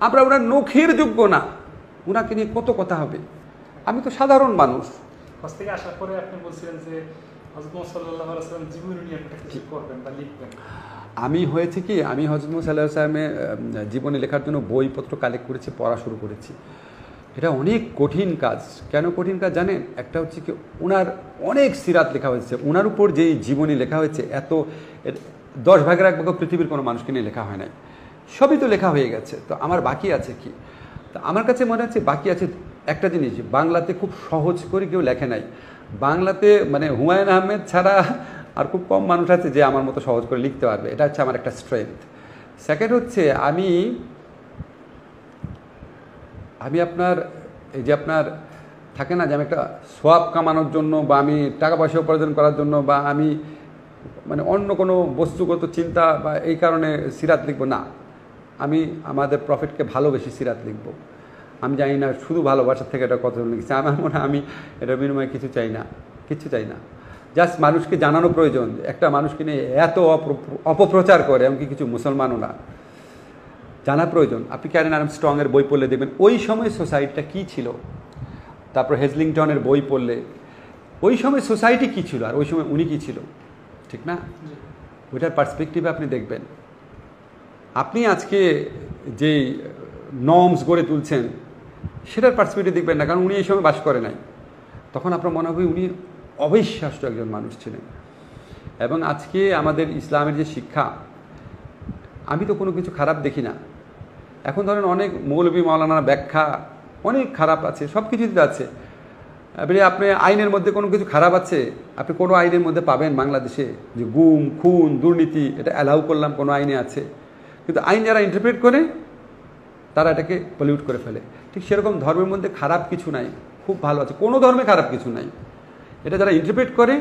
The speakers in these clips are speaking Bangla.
আমরা ওনার নখের যোগ্য না, ওনাকে নিয়ে কত কথা হবে। আমি তো সাধারণ মানুষ। হজ থেকে আসার পরে আপনি বলছিলেন যে হযরত মুহাম্মদ সাল্লাল্লাহু আলাইহি ওয়াসাল্লাম জীবনী নিয়ে একটা কিছু করবেন বা লিখবেন। আমি হয়েছে কি, আমি হযরত মুহাম্মদ সাল্লাল্লাহু আলাইহি ওয়াসাল্লামের জীবনী লেখার জন্য বইপত্র কালেক্ট করেছি, পড়া শুরু করেছি। এটা অনেক কঠিন কাজ। কেন কঠিন কাজ জানেন? একটা হচ্ছে কি, ওনার অনেক সিরাত লেখা হয়েছে, ওনার উপর যেই জীবনী লেখা হয়েছে, এত 10 ভাগের 1 ভাগ পৃথিবীর কোনো মানুষকে নিয়ে লেখা হয় নাই, সবই তো লেখা হয়ে গেছে। তো আমার বাকি আছে কি? তো আমার কাছে মনে হচ্ছে বাকি আছে একটা জিনিস, বাংলাতে খুব সহজ করে কেউ লেখে নাই। বাংলাতে মানে হুমায়ুন আহমেদ ছাড়া আর খুব কম মানুষ আছে যে আমার মতো সহজ করে লিখতে পারবে। এটা হচ্ছে আমার একটা স্ট্রেংথ। সেকেন্ড হচ্ছে আমি আপনার এই যে আপনার থাকে না যে আমি একটা সোয়াব কামানোর জন্য বা আমি টাকা পয়সা উপার্জন করার জন্য বা আমি মানে অন্য কোনো বস্তুগত চিন্তা বা এই কারণে সিরাত লিখবো না। আমি আমাদের প্রফেটকে ভালোবেসে সিরাত লিখব। আমি জানি না শুধু ভালোবাসার থেকে এটা কতজন লিখছে। আমার মনে হয় আমি এটার বিনিময়ে কিছু চাই না, কিচ্ছু চাই না। জাস্ট মানুষকে জানানো প্রয়োজন। একটা মানুষকে নিয়ে এত অপপ্রচার করে, এমনকি কিছু মুসলমানও না, জানা প্রয়োজন। আপনি ক্যারেন আর্মস্ট্রংয়ের বই পড়লে দেখবেন ওই সময় সোসাইটিটা কী ছিল। তারপর হেজলিংটনের বই পড়লে ওই সময় সোসাইটি কী ছিল আর ওই সময় উনি কী ছিল, ঠিক না? ওইটার পার্সপেক্টিভে আপনি দেখবেন। আপনি আজকে যেই নর্মস গড়ে তুলছেন সেটার পার্সপেক্টিভ দেখবেন না, কারণ উনি এই সময় বাস করে নাই। তখন আপনার মনে হবে উনি অবিশ্বাস্য একজন মানুষ ছিলেন। এবং আজকে আমাদের ইসলামের যে শিক্ষা, আমি তো কোনো কিছু খারাপ দেখি না। এখন ধরেন অনেক মৌলবী মাওলানার ব্যাখ্যা অনেক খারাপ আছে, সব কিছুতে আছে। এবারে আপনি আইনের মধ্যে কোনো কিছু খারাপ আছে, আপনি কোনো আইনের মধ্যে পাবেন বাংলাদেশে যে গুম খুন দুর্নীতি এটা অ্যালাউ করলাম কোনো আইনে আছে? কিন্তু আইন যারা ইন্টারপ্রেট করে তারা এটাকে পলিউট করে ফেলে। ঠিক সেরকম ধর্মের মধ্যে খারাপ কিছু নাই, খুব ভালো আছে, কোনো ধর্মে খারাপ কিছু নাই। এটা যারা ইন্টারপ্রেট করে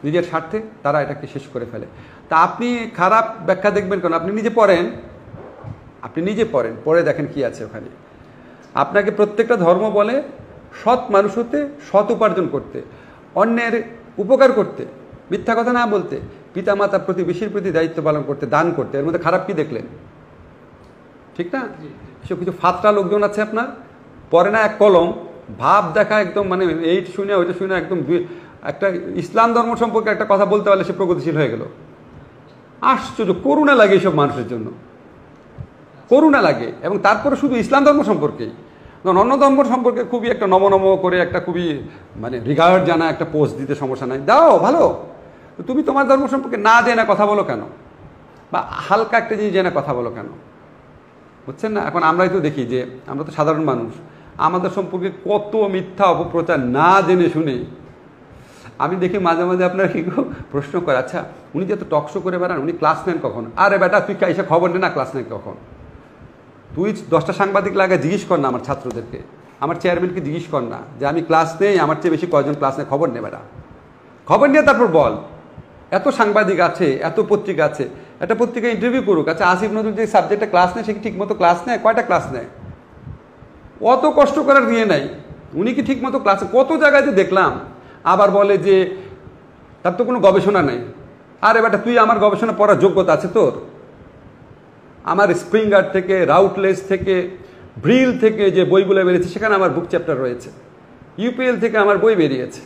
নিজের স্বার্থে তারা এটাকে শেষ করে ফেলে। তা আপনি খারাপ ব্যাখ্যা দেখবেন কেন? আপনি নিজে পড়েন, পড়ে দেখেন কি আছে ওখানে। আপনাকে প্রত্যেকটা ধর্ম বলে সৎ মানুষ হতে, সৎ উপার্জন করতে, অন্যের উপকার করতে, মিথ্যা কথা না বলতে, পিতামাতার প্রতি বেশির প্রতি দায়িত্ব পালন করতে, দান করতে। এর মধ্যে খারাপ কি দেখলেন? ঠিক না? এসব কিছু ফাতরা লোকজন আছে আপনার, পরে না এক কলম ভাব দেখা একদম মানে এই শুনে ওইটা শুনে একদম একটা ইসলাম ধর্ম সম্পর্কে একটা কথা বলতে পারলে সে প্রগতিশীল হয়ে গেল। আশ্চর্য, করুণা লাগে এইসব মানুষের জন্য, করুণা লাগে। এবং তারপরে শুধু ইসলাম ধর্ম সম্পর্কেই, অন্য ধর্ম সম্পর্কে খুবই একটা নম করে একটা খুবই মানে রিগার্ড জানা একটা পোস্ট দিতে সমস্যা নাই, দাও ভালো। তুমি তোমার ধর্ম সম্পর্কে না জেনে কথা বলো কেন? বা হালকা একটা জিনিস জেনে কথা বলো কেন? বুঝছেন না? এখন আমরাই তো দেখি যে আমরা তো সাধারণ মানুষ, আমাদের সম্পর্কে কত মিথ্যা অপপ্রচার না জেনে শুনে। আমি দেখি মাঝে মাঝে আপনারা কি প্রশ্ন করে, আচ্ছা উনি যে এত টকশো করে বেড়ান, উনি ক্লাস নেন কখন? আরে বেটা তুই এসে খবর নে না ক্লাস নেন কখন? তুই 10টা সাংবাদিক লাগে জিজ্ঞেস কর না আমার ছাত্রদেরকে, আমার চেয়ারম্যানকে জিজ্ঞেস কর না যে আমি ক্লাস নেই, আমার চেয়ে বেশি কয়জন ক্লাস নেই, খবর নে বেটা। খবর নিয়ে তারপর বল। এত সাংবাদিক আছে, এত পত্রিকা আছে, একটা পত্রিকা ইন্টারভিউ করুক। আচ্ছা আসিফ নজরুল যে সাবজেক্টটা ক্লাস নেয় সে কি ঠিক মতো ক্লাস নেয়? কয়টা ক্লাস নেয়? অত কষ্ট করার দিয়ে নাই। উনি কি ঠিক মতো ক্লাসে? কত জায়গায় যে দেখলাম আবার বলে যে তার তো কোনো গবেষণা নেই। আরে বেটা তুই আমার গবেষণা পড়ার যোগ্যতা আছে তোর? আমার স্প্রিঙ্গার থেকে, রাউটলেস থেকে, ব্রিল থেকে যে বইগুলো বেরিয়েছে সেখানে আমার বুক চ্যাপ্টার রয়েছে। ইউপিএল থেকে আমার বই বেরিয়েছে।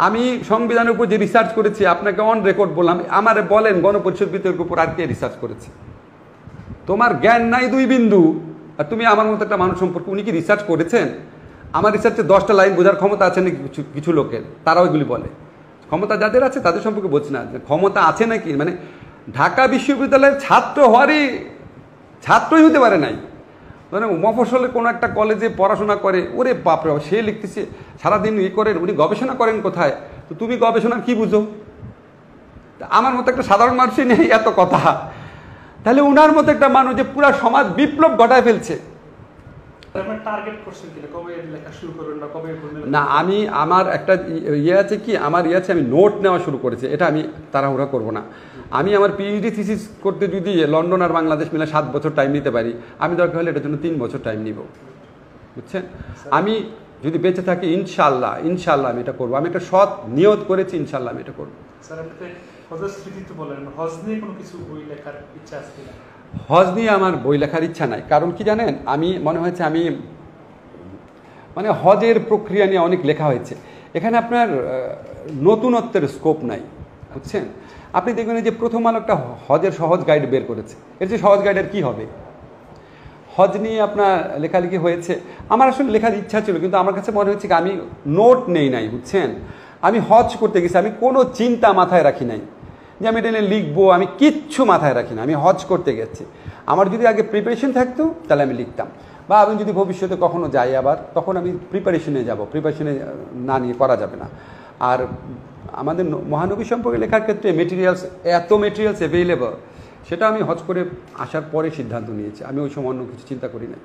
আমি সংবিধানের উপর যে রিসার্চ করেছি আপনাকে অন রেকর্ড বললাম। আমার বলেন গণপরিষদ বিতর্কের উপর আর কে রিসার্চ করেছে? তোমার জ্ঞান নাই 2 বিন্দু, আর তুমি আমার মতো একটা মানুষ সম্পর্কে উনি কি রিসার্চ করেছেন? আমার রিসার্চে 10টা লাইন বোঝার ক্ষমতা আছে নাকি কিছু লোকের? তারাও এগুলি বলে। ক্ষমতা যাদের আছে তাদের সম্পর্কে বলছি না, ক্ষমতা আছে নাকি মানে ঢাকা বিশ্ববিদ্যালয়ের ছাত্রই হতে পারে নাই। মানে মফস্বলে কোনো একটা কলেজে পড়াশোনা করে, ওরে বাপরে বাপ সে লিখতেছে সারাদিন করেন, উনি গবেষণা করেন কোথায়? তো তুমি গবেষণার কি বুঝো? আমার মতো একটা সাধারণ মানুষই নেই এত কথা। তাহলে উনার মতো একটা মানুষ যে পুরা সমাজ বিপ্লব ঘটায় ফেলছে। না আমি আমার একটা আছে কি, আমার আছে আমি নোট নেওয়া শুরু করেছি। এটা আমি তাড়াহুড়া করবো না। আমি আমার পিএইচডি থিসিস করতে যদি লন্ডন আর বাংলাদেশ মিলে 7 বছর টাইম নিতে পারি, আমি দরকার হলে এটার জন্য 3 বছর টাইম নিব। বুঝছেন? আমি যদি বেঁচে থাকি ইনশাল্লাহ আমি এটা করবো। আমি একটা সৎ নিয়ত করেছি, ইনশাল্লাহ আমি এটা করবো। হজ নিয়ে আমার বই লেখার ইচ্ছা নাই, কারণ কি জানেন, আমি মনে হয়েছে আমি মানে হজের প্রক্রিয়া নিয়ে অনেক লেখা হয়েছে, এখানে আপনার নতুনত্বের স্কোপ নাই, বুঝছেন। আপনি দেখবেন যে প্রথম আলো একটা হজের সহজ গাইড বের করেছে, এর যে সহজ গাইডের কি হবে? হজ নিয়ে আপনার লেখালেখি হয়েছে, আমার আসলে লেখার ইচ্ছা ছিল, কিন্তু আমার কাছে মনে হচ্ছে কি আমি নোট নেই নাই, বুঝছেন। আমি হজ করতে গেছি, আমি কোনো চিন্তা মাথায় রাখি নাই যে আমি এটা নিয়ে লিখবো, আমি কিচ্ছু মাথায় রাখি না, আমি হজ করতে গেছি। আমার যদি আগে প্রিপারেশন থাকতো তাহলে আমি লিখতাম, বা আমি যদি ভবিষ্যতে কখনো যাই আবার, তখন আমি প্রিপারেশনে যাব, প্রিপারেশনে না নিয়ে করা যাবে না। আর আমাদের মহানবী সম্পর্কে লেখার ক্ষেত্রে এত মেটেরিয়ালস অ্যাভেলেবল, সেটা আমি হজ করে আসার পরে সিদ্ধান্ত নিয়েছি, আমি ওই সময় অন্য কিছু চিন্তা করি না।